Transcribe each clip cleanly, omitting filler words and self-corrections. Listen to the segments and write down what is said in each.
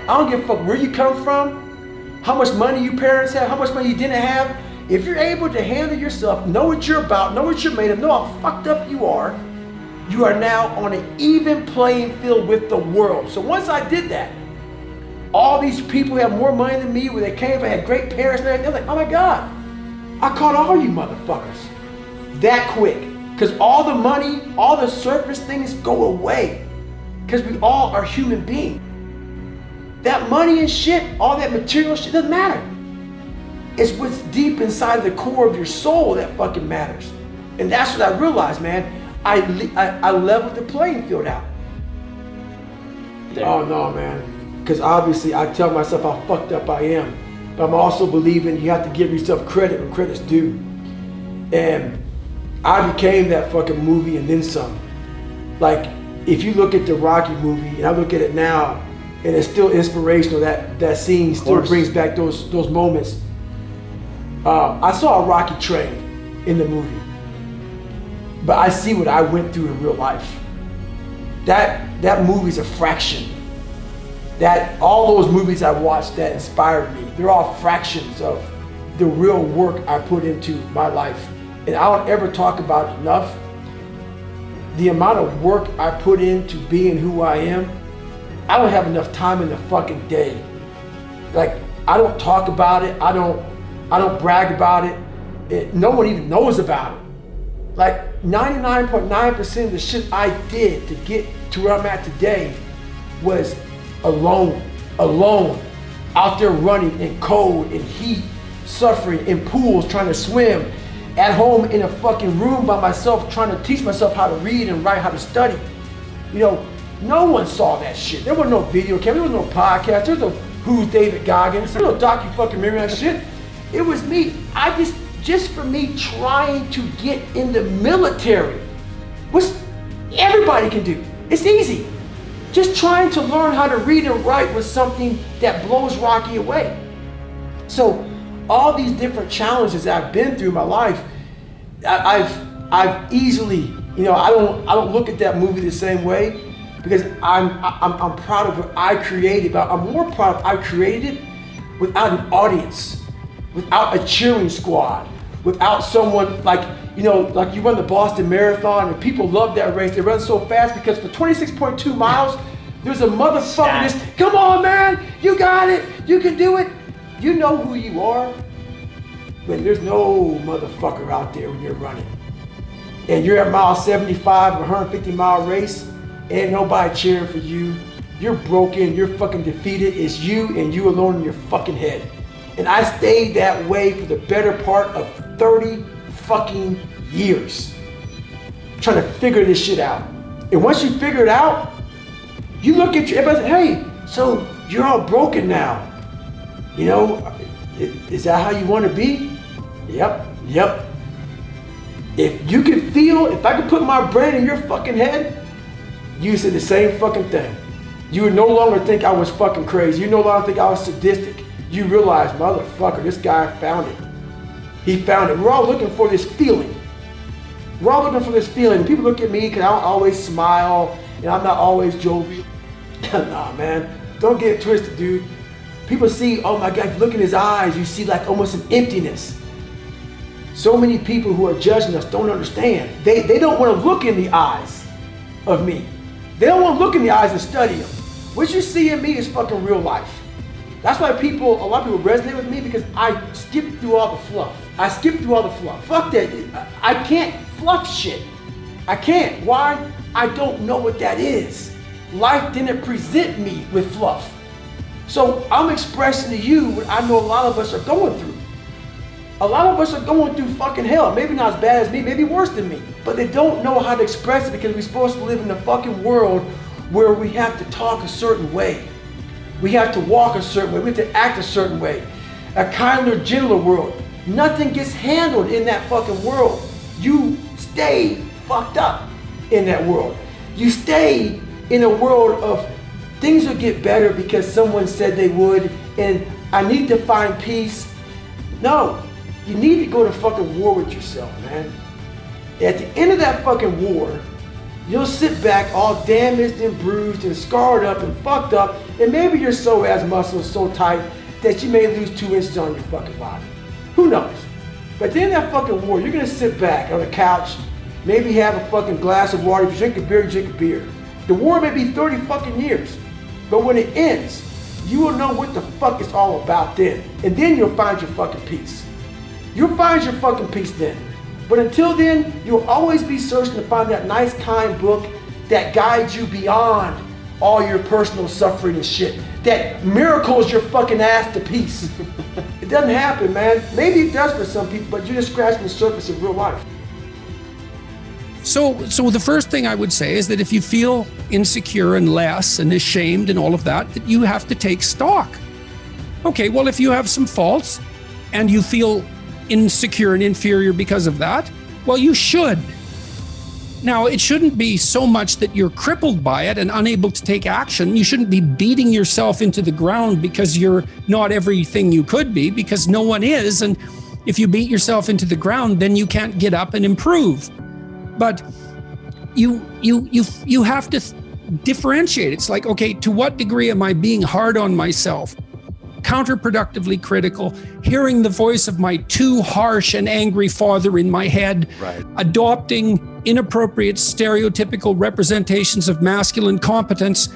I don't give a fuck where you come from, how much money your parents have, how much money you didn't have. If you're able to handle yourself, know what you're about, know what you're made of, know how fucked up you are now on an even playing field with the world. So once I did that, all these people who have more money than me, where they came from, had great parents and everything, they're like, oh my God, I caught all you motherfuckers that quick. Because all the money, all the surface things go away. Because we all are human beings. That money and shit, all that material shit, doesn't matter. It's what's deep inside the core of your soul that fucking matters. And that's what I realized, man. I leveled the playing field out. Oh no, man. Because obviously I tell myself how fucked up I am. But I'm also believing you have to give yourself credit when credit's due. And I became that fucking movie and then some. Like, if you look at the Rocky movie, and I look at it now, and it's still inspirational, that scene still brings back those moments. I saw a Rocky train in the movie, but I see what I went through in real life. That movie's a fraction. That all those movies I watched that inspired me, they're all fractions of the real work I put into my life. And I don't ever talk about it enough. The amount of work I put into being who I am, I don't have enough time in the fucking day. Like, I don't talk about it. I don't brag about it. No one even knows about it. Like 99.9% of the shit I did to get to where I'm at today was alone, out there running in cold and heat, suffering in pools, trying to swim, at home in a fucking room by myself, trying to teach myself how to read and write, how to study. You know, no one saw that shit. There was no video camera, there was no podcast, there was no Who's David Goggins, there was no docu-fucking-mirror and shit. It was me. Just for me trying to get in the military, which everybody can do. It's easy. Just trying to learn how to read and write was something that blows Rocky away. So all these different challenges that I've been through in my life, I've easily, you know, I don't look at that movie the same way, because I'm proud of what I created, but I'm more proud I created it without an audience, without a cheering squad, without someone like, you know, like you run the Boston Marathon and people love that race. They run so fast because for 26.2 miles, there's a motherfucker just, come on man, you got it, you can do it. You know who you are when there's no motherfucker out there when you're running. And you're at mile 75 of a 150-mile race, and nobody cheering for you. You're broken, you're fucking defeated. It's you and you alone in your fucking head. And I stayed that way for the better part of 30 fucking years, trying to figure this shit out. And once you figure it out, you look at everybody say, hey, so you're all broken now. You know, is that how you want to be? Yep. If you could feel, if I could put my brain in your fucking head, you said the same fucking thing. You would no longer think I was fucking crazy. You no longer think I was sadistic. You realize, motherfucker, this guy found it. He found it. We're all looking for this feeling. We're all looking for this feeling. And people look at me because I don't always smile and I'm not always jovial. Nah, man, don't get it twisted, dude. People see, oh my God, look in his eyes, you see like almost an emptiness. So many people who are judging us don't understand. They don't want to look in the eyes of me. They don't want to look in the eyes and study them. What you see in me is fucking real life. That's why a lot of people resonate with me, because I skip through all the fluff. Fuck that. I can't fluff shit. I can't. Why? I don't know what that is. Life didn't present me with fluff. So I'm expressing to you what I know a lot of us are going through. A lot of us are going through fucking hell. Maybe not as bad as me, maybe worse than me. But they don't know how to express it because we're supposed to live in a fucking world where we have to talk a certain way. We have to walk a certain way. We have to act a certain way. A kinder, gentler world. Nothing gets handled in that fucking world. You stay fucked up in that world. You stay in a world of things will get better because someone said they would, and I need to find peace. No, you need to go to fucking war with yourself, man. At the end of that fucking war, you'll sit back all damaged and bruised and scarred up and fucked up, And maybe your psoas muscle is so tight that you may lose 2 inches on your fucking body. Who knows? But then that fucking war, you're gonna sit back on the couch, maybe have a fucking glass of water. If you drink a beer, you drink a beer. The war may be 30 fucking years, but when it ends, you will know what the fuck it's all about then. And then you'll find your fucking peace. You'll find your fucking peace then. But until then, you'll always be searching to find that nice, kind book that guides you beyond all your personal suffering and shit. That miracles your fucking ass to peace. It doesn't happen, man. Maybe it does for some people, but you're just scratching the surface of real life. So the first thing I would say is that if you feel insecure and less and ashamed and all of that you have to take stock. Okay, well, if you have some faults and you feel insecure and inferior because of that, well, you should. Now, it shouldn't be so much that you're crippled by it and unable to take action. You shouldn't be beating yourself into the ground because you're not everything you could be, because no one is. And if you beat yourself into the ground, then you can't get up and improve. But you have to differentiate. It's like, okay, to what degree am I being hard on myself? Counterproductively critical, hearing the voice of my too harsh and angry father in my head, right. Adopting inappropriate stereotypical representations of masculine competence.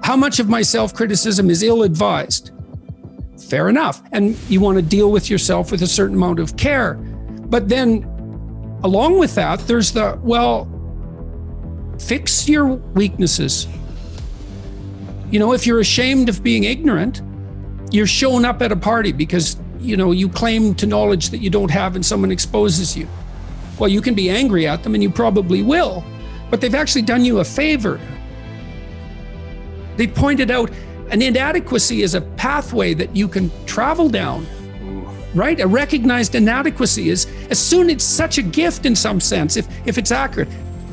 How much of my self-criticism is ill-advised? Fair enough. And you want to deal with yourself with a certain amount of care. But then along with that, there's the, well, fix your weaknesses. You know, if you're ashamed of being ignorant, you're showing up at a party because, you know, you claim to knowledge that you don't have and someone exposes you. Well, you can be angry at them and you probably will, but they've actually done you a favor. They pointed out an inadequacy is a pathway that you can travel down, right? A recognized inadequacy is, as soon it's such a gift in some sense, if it's accurate.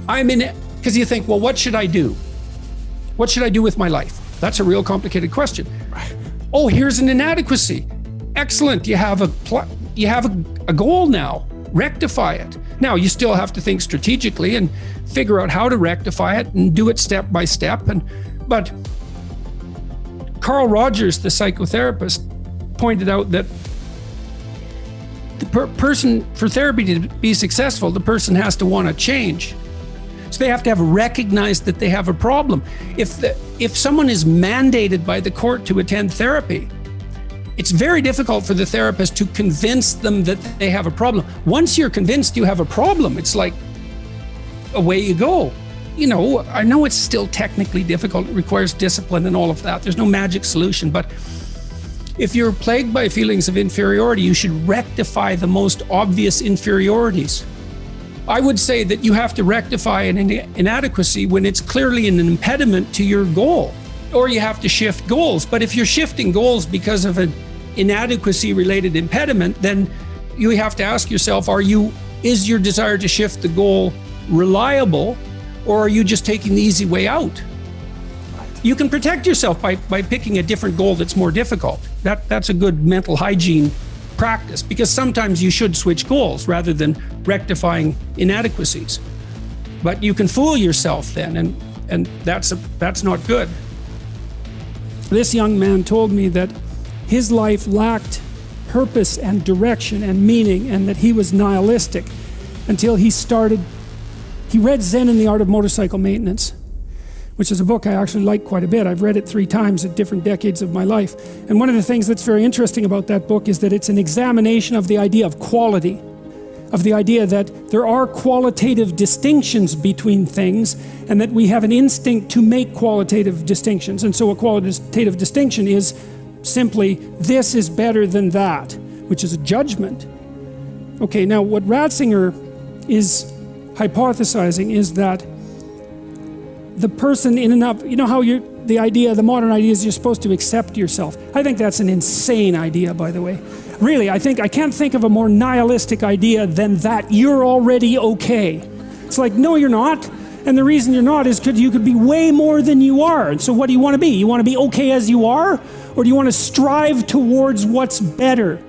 I'm in it, because you think, well, what should I do? What should I do with my life? That's a real complicated question. Right. Oh, here's an inadequacy. Excellent, you have a goal now. Rectify it. Now, you still have to think strategically and figure out how to rectify it and do it step by step. But Carl Rogers, the psychotherapist, pointed out that the person, for therapy to be successful, the person has to want to change. So they have to have recognized that they have a problem. If someone is mandated by the court to attend therapy, it's very difficult for the therapist to convince them that they have a problem. Once you're convinced you have a problem, it's like, away you go. You know, I know it's still technically difficult. It requires discipline and all of that. There's no magic solution. But if you're plagued by feelings of inferiority, you should rectify the most obvious inferiorities. I would say that you have to rectify an inadequacy when it's clearly an impediment to your goal, or you have to shift goals. But if you're shifting goals because of an inadequacy-related impediment, then you have to ask yourself, is your desire to shift the goal reliable, or are you just taking the easy way out? You can protect yourself by picking a different goal that's more difficult. That's a good mental hygiene practice, because sometimes you should switch goals rather than rectifying inadequacies. But you can fool yourself then, and that's not good. This young man told me that his life lacked purpose and direction and meaning, and that he was nihilistic until he read Zen and the Art of Motorcycle Maintenance, which is a book I actually like quite a bit. I've read it 3 times at different decades of my life. And one of the things that's very interesting about that book is that it's an examination of the idea of quality, of the idea that there are qualitative distinctions between things, and that we have an instinct to make qualitative distinctions. And so a qualitative distinction is simply, this is better than that, which is a judgment. Okay, now what Ratzinger is hypothesizing is that the person in and of, you know how the modern idea is you're supposed to accept yourself. I think that's an insane idea, by the way. Really, I can't think of a more nihilistic idea than that you're already okay. It's like, no, you're not. And the reason you're not is because you could be way more than you are. And so what do you want to be? You want to be okay as you are? Or do you want to strive towards what's better?